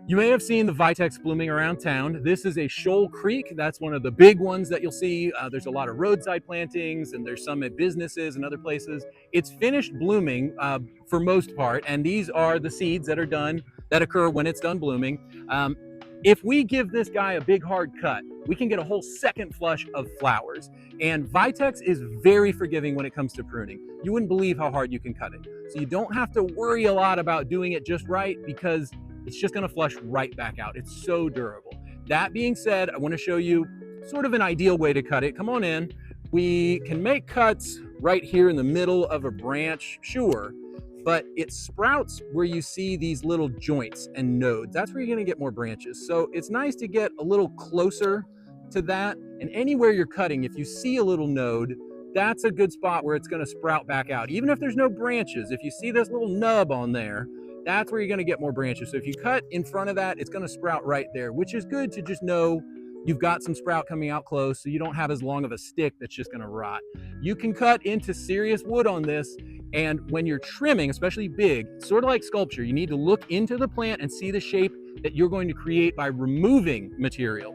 You may have seen the vitex blooming around town. This is a shoal creek. That's one of the big ones that you'll see. There's a lot of roadside plantings, and there's some at businesses and other places. It's finished blooming for most part, and these are the seeds that are done, that occur when it's done blooming. If we give this guy a big hard cut, we can get a whole second flush of flowers. And vitex is very forgiving when it comes to pruning. You wouldn't believe how hard you can cut it. So you don't have to worry a lot about doing it just right, because it's just gonna flush right back out. It's so durable. That being said, I wanna show you sort of an ideal way to cut it. Come on in. We can make cuts right here in the middle of a branch, sure, but it sprouts where you see these little joints and nodes. That's where you're gonna get more branches. So it's nice to get a little closer to that. And anywhere you're cutting, if you see a little node, that's a good spot where it's gonna sprout back out. Even if there's no branches, if you see this little nub on there, that's where you're gonna get more branches. So if you cut in front of that, it's gonna sprout right there, which is good to just know you've got some sprout coming out close, so you don't have as long of a stick that's just gonna rot. You can cut into serious wood on this, and when you're trimming, especially big, sort of like sculpture, you need to look into the plant and see the shape that you're going to create by removing material.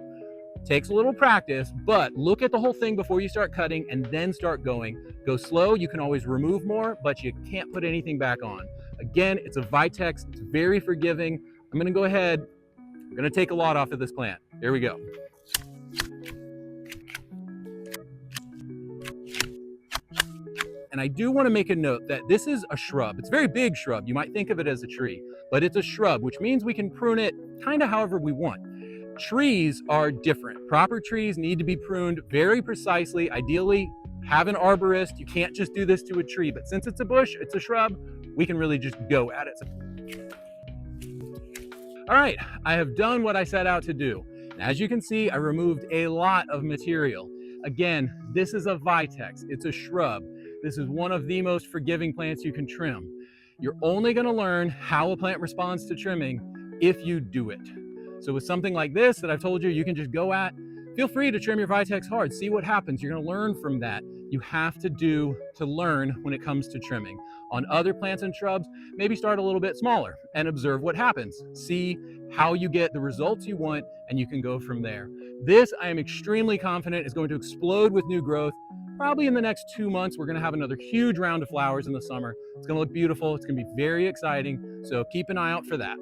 Takes a little practice, but look at the whole thing before you start cutting and then start going. Go slow, you can always remove more, but you can't put anything back on. Again, it's a vitex, it's very forgiving. I'm gonna go ahead, I'm gonna take a lot off of this plant. Here we go. And I do want to make a note that this is a shrub. It's a very big shrub. You might think of it as a tree, but it's a shrub, which means we can prune it kind of however we want. Trees are different. Proper trees need to be pruned very precisely. Ideally, have an arborist. You can't just do this to a tree, but since it's a bush, it's a shrub, we can really just go at it. All right, I have done what I set out to do. As you can see, I removed a lot of material. Again, this is a vitex. It's a shrub. This is one of the most forgiving plants you can trim. You're only gonna learn how a plant responds to trimming if you do it. So with something like this that I've told you, you can just go at, feel free to trim your vitex hard, see what happens. You're gonna learn from that. You have to learn when it comes to trimming. On other plants and shrubs, maybe start a little bit smaller and observe what happens. See how you get the results you want, and you can go from there. This, I am extremely confident, is going to explode with new growth. Probably in the next 2 months, we're gonna have another huge round of flowers in the summer. It's gonna look beautiful, it's gonna be very exciting, so keep an eye out for that.